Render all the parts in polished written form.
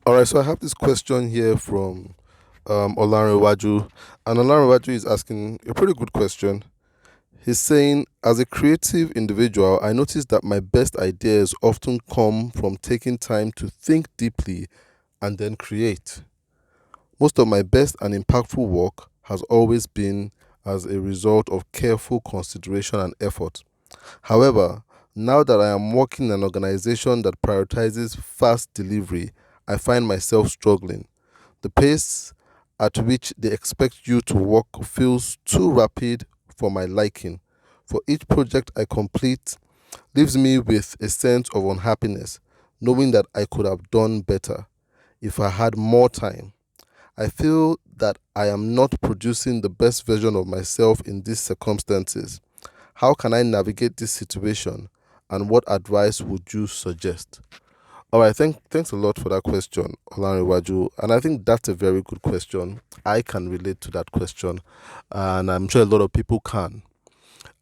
All right, so I have this question here from Olanrewaju, and Olanrewaju is asking a pretty good question. He's saying, as a creative individual, I notice that my best ideas often come from taking time to think deeply and then create. Most of my best and impactful work has always been as a result of careful consideration and effort. However, now that I am working in an organization that prioritizes fast delivery, I find myself struggling. The pace at which they expect you to work feels too rapid for my liking. For each project I complete leaves me with a sense of unhappiness, knowing that I could have done better if I had more time. I feel that I am not producing the best version of myself in these circumstances. How can I navigate this situation, and what advice would you suggest? All right, thanks a lot for that question, Olanrewaju. And I think that's a very good question. I can relate to that question, and I'm sure a lot of people can.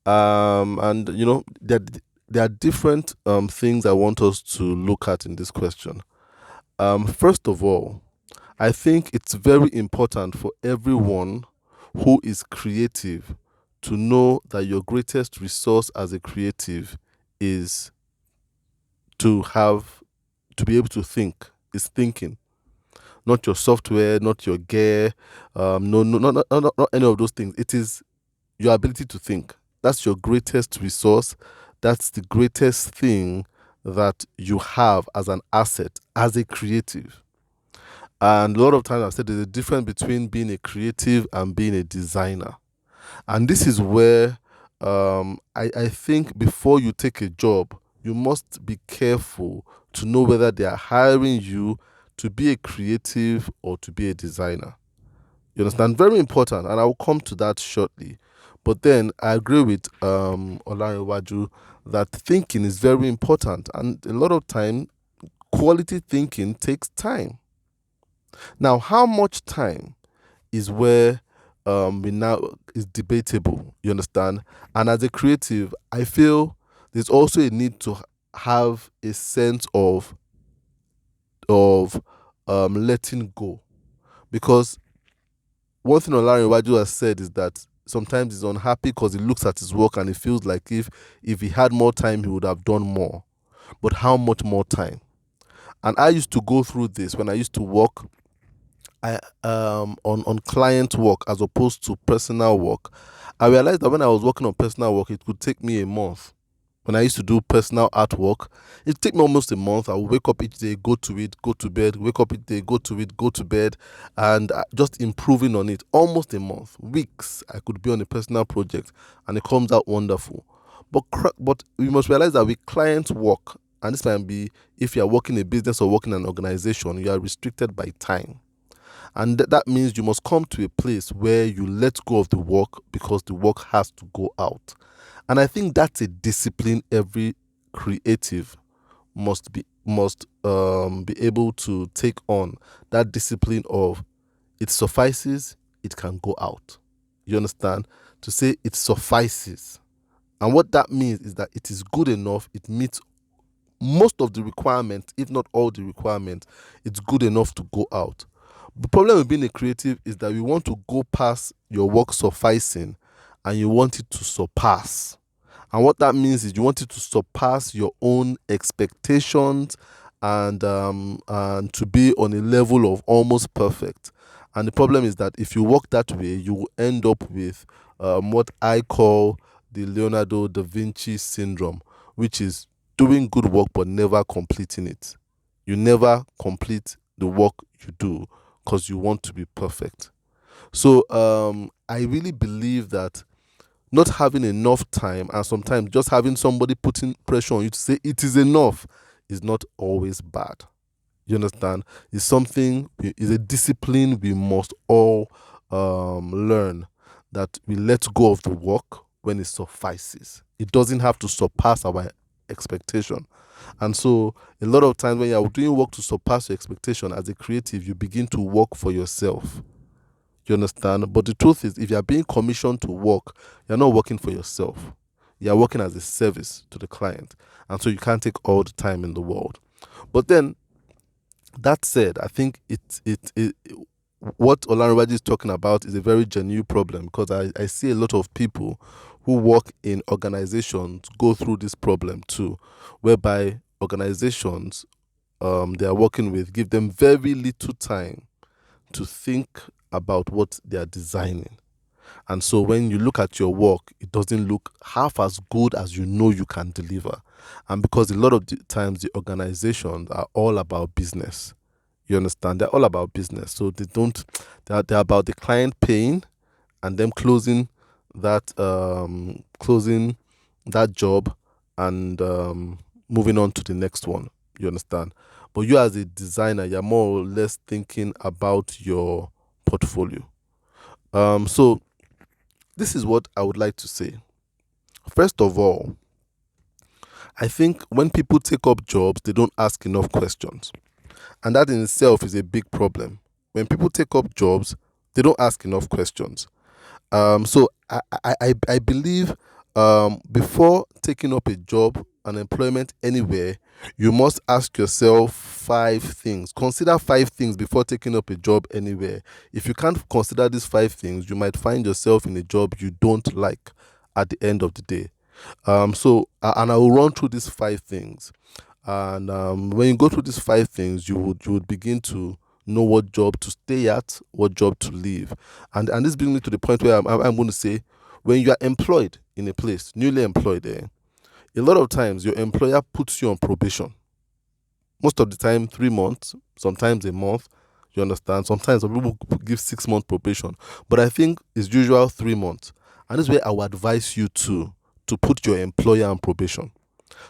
And there are different things I want us to look at in this question. First of all, I think it's very important for everyone who is creative to know that your greatest resource as a creative is to have to be able to think, is thinking. Not your software, not your gear, not any of those things. It is your ability to think. That's your greatest resource. That's the greatest thing that you have as an asset, as a creative. And a lot of times I've said there's a difference between being a creative and being a designer. And this is where I think before you take a job, you must be careful to know whether they are hiring you to be a creative or to be a designer. You understand? Very important, and I will come to that shortly. But then I agree with Olanrewaju that thinking is very important, and a lot of time, quality thinking takes time. Now, how much time is where we now is debatable. You understand? And as a creative, I feel there's also a need to have a sense of letting go, because one thing Olanrewaju has said is that sometimes he's unhappy because he looks at his work and he feels like if he had more time he would have done more. But how much more time? And I used to go through this when I used to work on client work as opposed to personal work. I realized that when I was working on personal work, it could take me a month. When I used to do personal artwork, it took me almost a month. I would wake up each day, go to it, go to bed, wake up each day, go to it, go to bed, and just improving on it. Almost a month, weeks, I could be on a personal project, and it comes out wonderful. But we must realize that with client work, and this might be if you are working a business or working in an organization, you are restricted by time. And that means you must come to a place where you let go of the work because the work has to go out. And I think that's a discipline every creative must be able to take on. That discipline of it suffices, it can go out. You understand? To say it suffices. And what that means is that it is good enough, it meets most of the requirements, if not all the requirements, it's good enough to go out. The problem with being a creative is that you want to go past your work sufficing and you want it to surpass. And what that means is you want it to surpass your own expectations and to be on a level of almost perfect. And the problem is that if you work that way, you will end up with what I call the Leonardo da Vinci syndrome, which is doing good work but never completing it. You never complete the work you do because you want to be perfect. So I really believe that not having enough time and sometimes just having somebody putting pressure on you to say it is enough is not always bad. You understand? It's a discipline we must all learn, that we let go of the work when it suffices. It doesn't have to surpass our expectation. And so a lot of times when you're doing work to surpass your expectation as a creative, you begin to work for yourself. You understand? But the truth is, if you're being commissioned to work, you're not working for yourself. You're working as a service to the client. And so you can't take all the time in the world. But then That said, I think it what Olanrewaji is talking about is a very genuine problem, because I see a lot of people who work in organizations go through this problem too, whereby organizations they are working with give them very little time to think about what they are designing. And so when you look at your work, it doesn't look half as good as you know you can deliver. And because a lot of the times the organizations are all about business. You understand? They're all about business. So they're about the client paying and them closing that job and moving on to the next one. You understand? But you as a designer, you're more or less thinking about your portfolio. So this is what I would like to say. First of all, I think when people take up jobs, they don't ask enough questions. And that in itself is a big problem. When people take up jobs, they don't ask enough questions. So I believe before taking up a job, an employment anywhere, you must ask yourself 5 things. Consider 5 things before taking up a job anywhere. If you can't consider these 5 things, you might find yourself in a job you don't like at the end of the day. And I will run through these 5 things. And when you go through these 5 things, you would begin to know what job to stay at, what job to leave. And this brings me to the point where I'm going to say, when you are employed in a place, newly employed, a lot of times your employer puts you on probation. Most of the time, 3 months, sometimes a month. You understand? Sometimes some people give 6 month probation, but I think it's usual 3 months. And this is where I would advise you to put your employer on probation.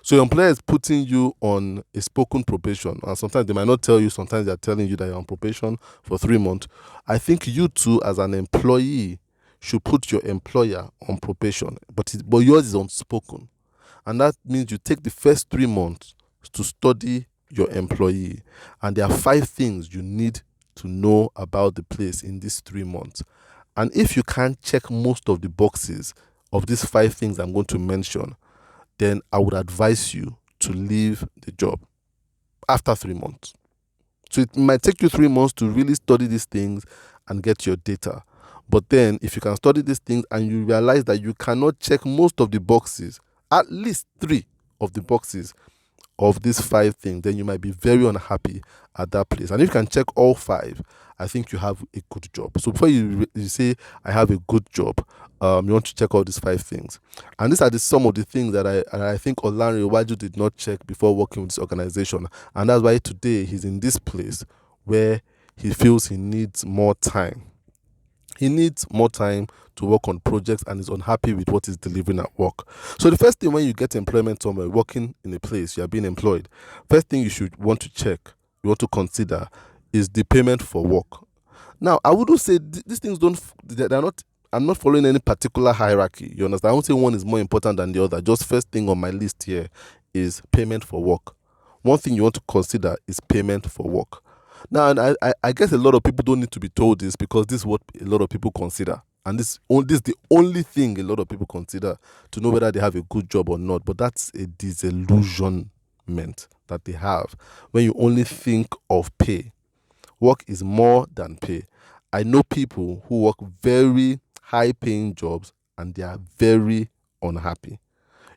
So your employer is putting you on a spoken probation, and sometimes they might not tell you, sometimes they're telling you that you're on probation for 3 months. I think you too, as an employee, should put your employer on probation, but yours is unspoken. And that means you take the first 3 months to study your employee. And there are 5 things you need to know about the place in these 3 months. And if you can't check most of the boxes of these 5 things I'm going to mention, then I would advise you to leave the job after 3 months. So it might take you 3 months to really study these things and get your data. But then if you can study these things and you realize that you cannot check most of the boxes, at least 3 of the boxes of these 5 things, then you might be very unhappy at that place. And if you can check all 5, I think you have a good job. So before you say, I have a good job, you want to check all these 5 things. And these are some of the things that I think Olanrewaju did not check before working with this organization. And that's why today he's in this place where he feels he needs more time. He needs more time to work on projects and is unhappy with what he's delivering at work. So the first thing, when you get employment somewhere, working in a place, you are being employed, first thing you should want to check, you want to consider, is the payment for work. Now, I wouldn't say these things they're not, I'm not following any particular hierarchy. You understand? I won't say one is more important than the other. Just first thing on my list here is payment for work. One thing you want to consider is payment for work. Now, and I guess a lot of people don't need to be told this, because this is what a lot of people consider. And this is the only thing a lot of people consider to know whether they have a good job or not. But that's a disillusionment that they have when you only think of pay. Work is more than pay. I know people who work very high-paying jobs and they are very unhappy.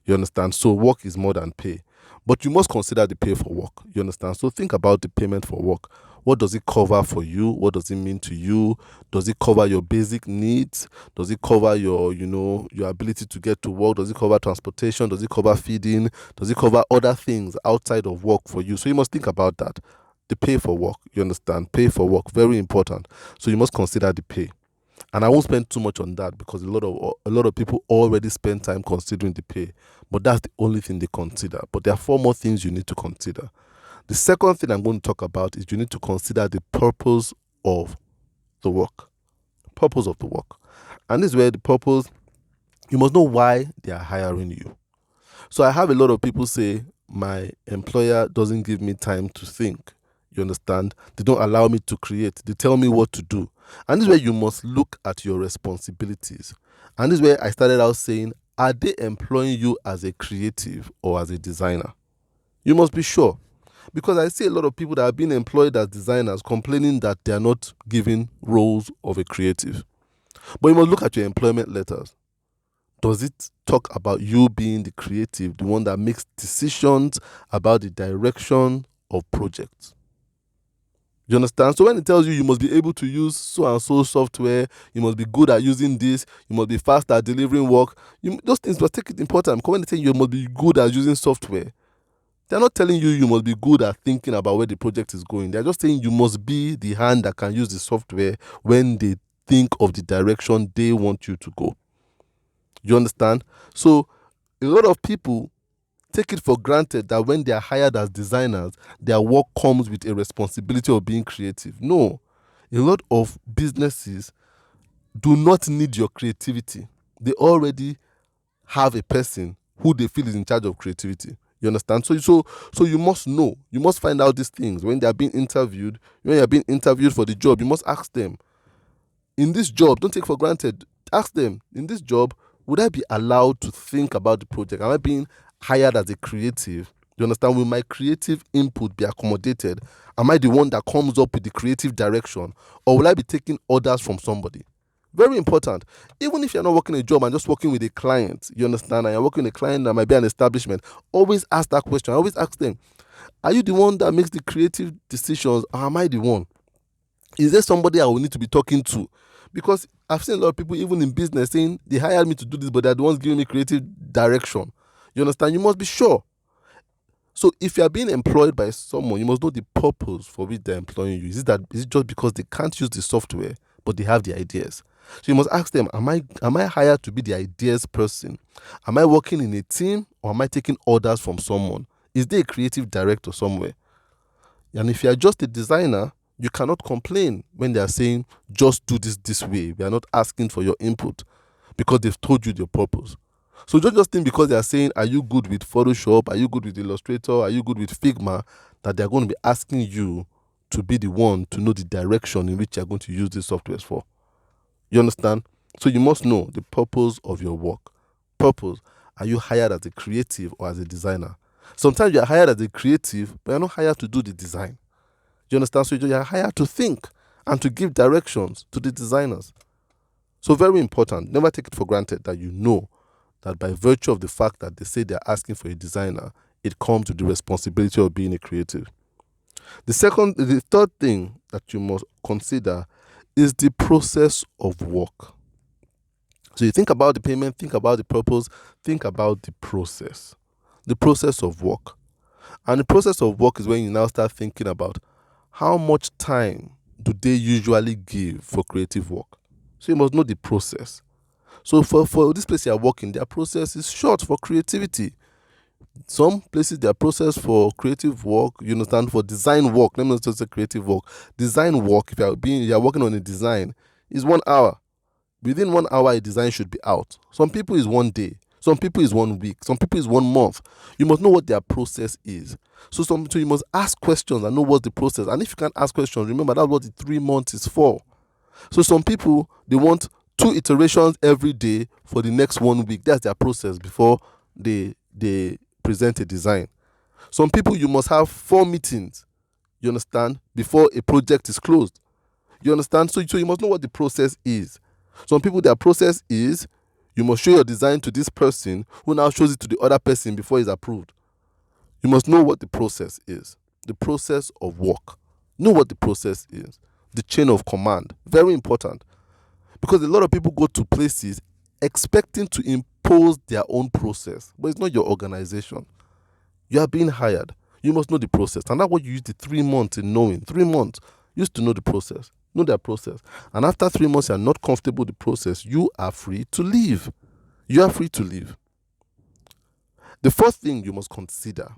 You understand? So work is more than pay. But you must consider the pay for work. You understand? So think about the payment for work. What does it cover for you? What does it mean to you? Does it cover your basic needs? Does it cover your ability to get to work? Does it cover transportation? Does it cover feeding? Does it cover other things outside of work for you? So you must think about that. The pay for work. You understand? Pay for work, very important. So you must consider the pay. And I won't spend too much on that, because a lot of people already spend time considering the pay. But that's the only thing they consider. But there are 4 more things you need to consider. The second thing I'm going to talk about is you need to consider the purpose of the work. Purpose of the work. And this is where the purpose, you must know why they are hiring you. So I have a lot of people say, my employer doesn't give me time to think. You understand? They don't allow me to create. They tell me what to do. And this is where you must look at your responsibilities. And this is where I started out saying, are they employing you as a creative or as a designer? You must be sure. Because I see a lot of people that are being employed as designers complaining that they are not given roles of a creative. But you must look at your employment letters. Does it talk about you being the creative, the one that makes decisions about the direction of projects? You understand? So when it tells you you must be able to use so and so software, you must be good at using this, you must be fast at delivering work, those things must take it important. Because when they say you must be good at using software, they're not telling you you must be good at thinking about where the project is going. They're just saying you must be the hand that can use the software when they think of the direction they want you to go. You understand? So a lot of people take it for granted that when they are hired as designers, their work comes with a responsibility of being creative. No. A lot of businesses do not need your creativity. They already have a person who they feel is in charge of creativity. You understand? So you must know. You must find out these things when they are being interviewed. When you are being interviewed for the job, you must ask them, in this job, don't take for granted. Ask them, in this job, would I be allowed to think about the project? Am I being hired as a creative? You understand? Will my creative input be accommodated? Am I the one that comes up with the creative direction? Or will I be taking orders from somebody? Very important. Even if you're not working a job and just working with a client, you understand, and you're working with a client that might be an establishment, always ask that question. I always ask them, are you the one that makes the creative decisions, or am I the one? Is there somebody I will need to be talking to? Because I've seen a lot of people, even in business, saying they hired me to do this, but they're the ones giving me creative direction. You understand? You must be sure. So if you are being employed by someone, you must know the purpose for which they're employing you. Is it just because they can't use the software, but they have the ideas? So you must ask them, am I hired to be the ideas person? Am I working in a team, or am I taking orders from someone? Is there a creative director somewhere? And if you are just a designer, you cannot complain when they are saying, just do this way. We are not asking for your input because they've told you their purpose. So don't just think because they are saying, are you good with Photoshop? Are you good with Illustrator? Are you good with Figma? That they're going to be asking you to be the one to know the direction in which you're going to use these softwares for. You understand? So you must know the purpose of your work. Purpose. Are you hired as a creative or as a designer? Sometimes you're hired as a creative, but you're not hired to do the design. You understand? So you're hired to think and to give directions to the designers. So very important. Never take it for granted that you know that by virtue of the fact that they say they're asking for a designer, it comes with the responsibility of being a creative. The third thing that you must consider is the process of work. So you think about the payment, think about the purpose, think about the process of work. And the process of work is when you now start thinking about how much time do they usually give for creative work. So you must know the process. So for this place you are working, their process is short for creativity. Some places, their process for creative work, you understand, for design work, let me not just say creative work. Design work, if you are working on a design, is 1 hour. Within 1 hour, a design should be out. Some people is 1 day. Some people is 1 week. Some people is 1 month. You must know what their process is. So you must ask questions and know what's the process. And if you can't ask questions, remember that's what the 3 months is for. So some people, they want 2 iterations every day for the next 1 week. That's their process before they present a design. Some people, you must have 4 meetings, you understand, before a project is closed. You understand? So you must know what the process is. Some people, their process is, you must show your design to this person who now shows it to the other person before it's approved. You must know what the process is. The process of work. Know what the process is. The chain of command. Very important. Because a lot of people go to places expecting to impose their own process. But it's not your organization. You are being hired. You must know the process. And that's what you use the 3 months in knowing. 3 months. You used to know the process. Know their process. And after 3 months, you are not comfortable with the process. You are free to leave. You are free to leave. The first thing you must consider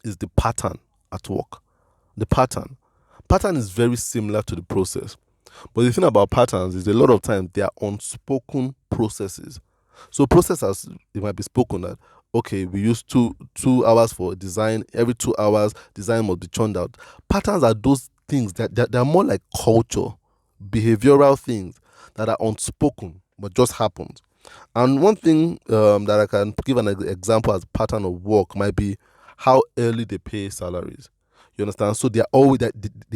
is the pattern at work. The pattern. Pattern is very similar to the process. But the thing about patterns is a lot of times they are unspoken processes. So processes, it might be spoken that, okay, we use two hours for design. Every 2 hours, design must be churned out. Patterns are those things that are more like culture, behavioral things that are unspoken but just happened. And one thing that I can give an example as a pattern of work might be how early they pay salaries. You understand? So they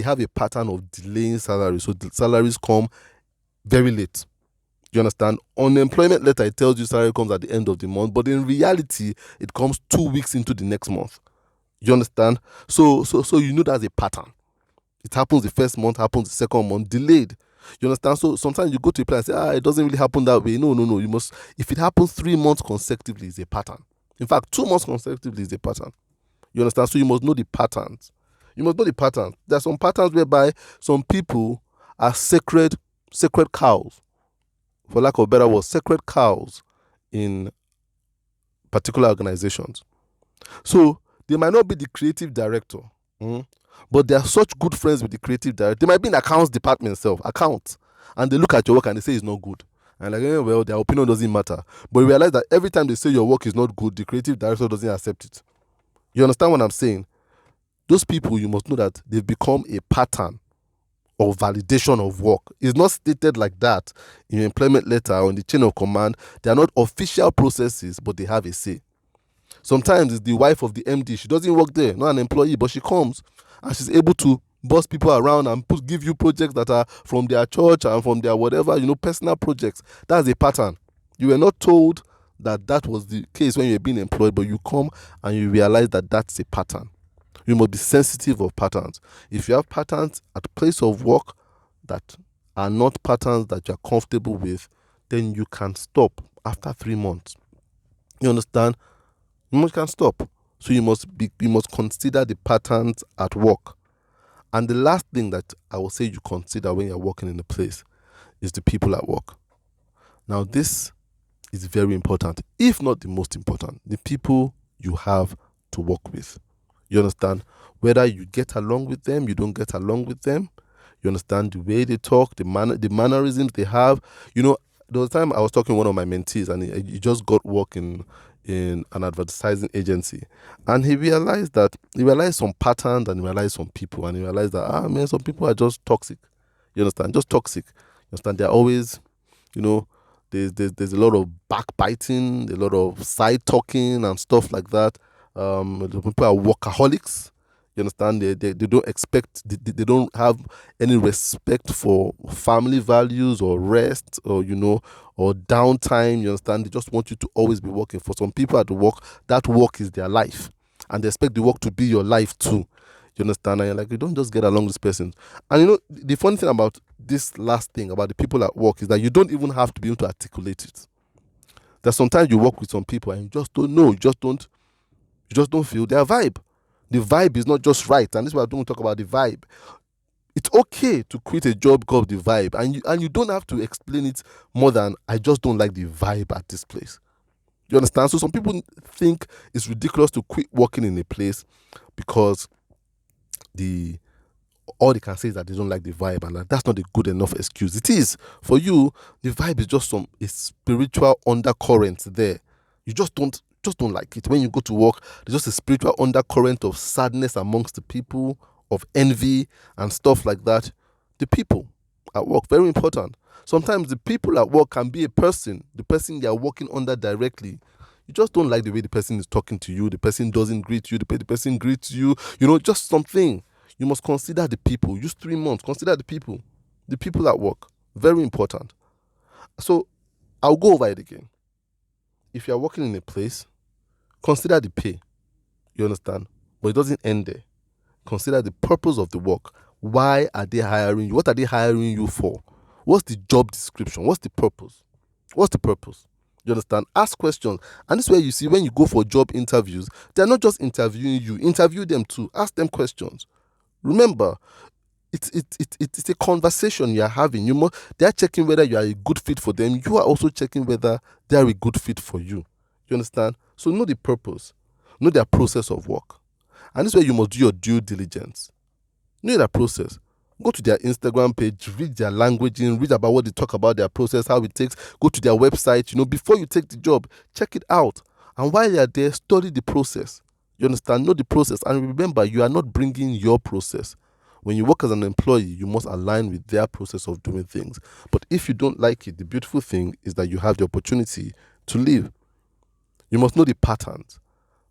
have a pattern of delaying salaries. So the salaries come very late. You understand? On the employment letter, it tells you salary comes at the end of the month, but in reality, it comes 2 weeks into the next month. You understand? So you know that's a pattern. It happens the first month, happens the second month, delayed. You understand? So sometimes you go to a place and say, it doesn't really happen that way. No. You must, if it happens 3 months consecutively, it's a pattern. In fact, 2 months consecutively is a pattern. You understand? So you must know the patterns. You must know the patterns. There are some patterns whereby some people are sacred cows, for lack of a better word, sacred cows in particular organizations. So they might not be the creative director, but they are such good friends with the creative director. They might be in accounts department itself, accounts, and they look at your work and they say it's not good. And like, well, their opinion doesn't matter. But you realize that every time they say your work is not good, the creative director doesn't accept it. You understand what I'm saying? Those people, you must know that they've become a pattern of validation of work. It's not stated like that in your employment letter or in the chain of command. They are not official processes, but they have a say. Sometimes it's the wife of the MD. She doesn't work there, not an employee, but she comes and she's able to boss people around and give you projects that are from their church and from their whatever, personal projects. That's a pattern. You were not told that was the case when you were being employed, but you come and you realize that that's a pattern. You must be sensitive of patterns. If you have patterns at the place of work that are not patterns that you're comfortable with, then you can stop after 3 months. You understand? You can stop. So you must consider the patterns at work. And the last thing that I will say you consider when you're working in a place is the people at work. Now this is very important, if not the most important, the people you have to work with. You understand? Whether you get along with them, you don't get along with them. You understand the way they talk, the mannerisms they have. There was a time I was talking to one of my mentees, and he just got work in an advertising agency, and he realized some patterns, and he realized some people, and he realized that some people are just toxic. You understand? Just toxic. You understand? They're always, there's a lot of backbiting, a lot of side talking and stuff like that. The people are workaholics. You understand? They don't expect, they don't have any respect for family values or rest or downtime. You understand? They just want you to always be working. For some people at the work, that work is their life, and they expect the work to be your life too. You understand? And you're like, you don't just get along with this person. And the funny thing about this last thing about the people at work is that you don't even have to be able to articulate it. That sometimes you work with some people and you just don't know, you just don't feel their vibe. The vibe is not just right, and this is why I don't talk about the vibe. It's okay to quit a job because of the vibe, and you don't have to explain it more than, I just don't like the vibe at this place. You understand? So some people think it's ridiculous to quit working in a place because all they can say is that they don't like the vibe, and that's not a good enough excuse. It is. For you, the vibe is just a spiritual undercurrent there. You just don't like it. When you go to work, there's just a spiritual undercurrent of sadness amongst the people, of envy and stuff like that. The people at work, very important. Sometimes the people at work can be a person, the person they are working under directly. You just don't like the way the person is talking to you, the person doesn't greet you, the person greets you, just something. You must consider the people. Use 3 months. Consider the people at work. Very important. So I'll go over it again. If you're working in a place, consider the pay. You understand? But it doesn't end there. Consider the purpose of the work. Why are they hiring you? What are they hiring you for? What's the job description? What's the purpose? You understand? Ask questions. And this is where you see when you go for job interviews, they're not just interviewing you. Interview them too. Ask them questions. Remember, it's a conversation you're having. They're checking whether you are a good fit for them. You are also checking whether they are a good fit for you. You understand? So know the purpose. Know their process of work. And this is where you must do your due diligence. Know their process. Go to their Instagram page, read their languaging, read about what they talk about, their process, how it takes. Go to their website. Before you take the job, check it out. And while you're there, study the process. You understand? Know the process. And remember, you are not bringing your process. When you work as an employee, you must align with their process of doing things. But if you don't like it, the beautiful thing is that you have the opportunity to leave. You must know the patterns.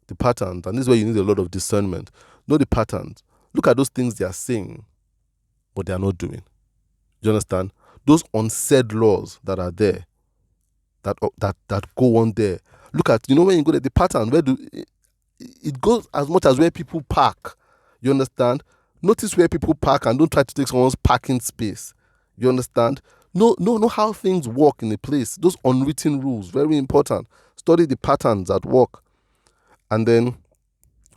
the patterns, and this is where you need a lot of discernment. Know the patterns. Look at those things they are saying, but they are not doing. Do you understand? Those unsaid laws that are there, that go on there. Look at, when you go to the pattern, it goes as much as where people park. You understand? Notice where people park and don't try to take someone's parking space. You understand? Know how things work in a place. Those unwritten rules, very important. Study the patterns at work. And then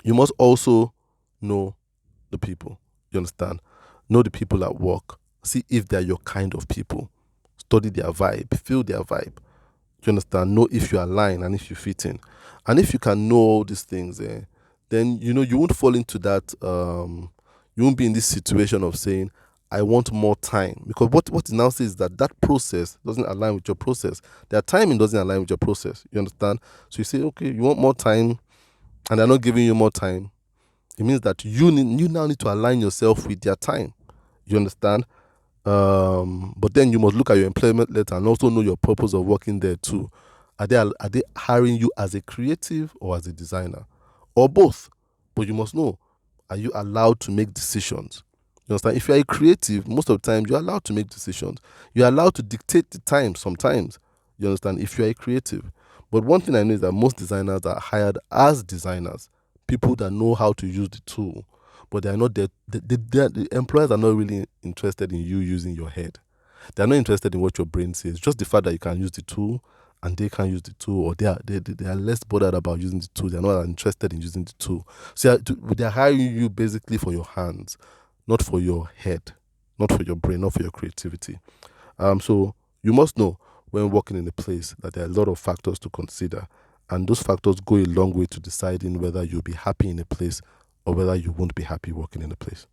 you must also know the people. You understand? Know the people at work. See if they're your kind of people. Study their vibe. Feel their vibe. You understand? Know if you align and if you fit in. And if you can know all these things, then you won't fall into that. You won't be in this situation of saying, I want more time. Because what it now says is that process doesn't align with your process. Their timing doesn't align with your process. You understand? So you say, okay, you want more time, and they're not giving you more time. It means that you now need to align yourself with their time. You understand? But then you must look at your employment letter and also know your purpose of working there too. Are they hiring you as a creative or as a designer, or both? But you must know, are you allowed to make decisions? You understand? If you're a creative, most of the time you're allowed to make decisions. You're allowed to dictate the time sometimes. You understand? If you're a creative. But one thing I know is that most designers are hired as designers, people that know how to use the tool. But they are not there. The employers are not really interested in you using your head. They are not interested in what your brain says. Just the fact that you can use the tool and they can't use the tool, or they are less bothered about using the tool. They are not interested in using the tool. So they are hiring you basically for your hands, not for your head, not for your brain, not for your creativity. So you must know when working in a place that there are a lot of factors to consider, and those factors go a long way to deciding whether you'll be happy in a place or whether you won't be happy working in a place.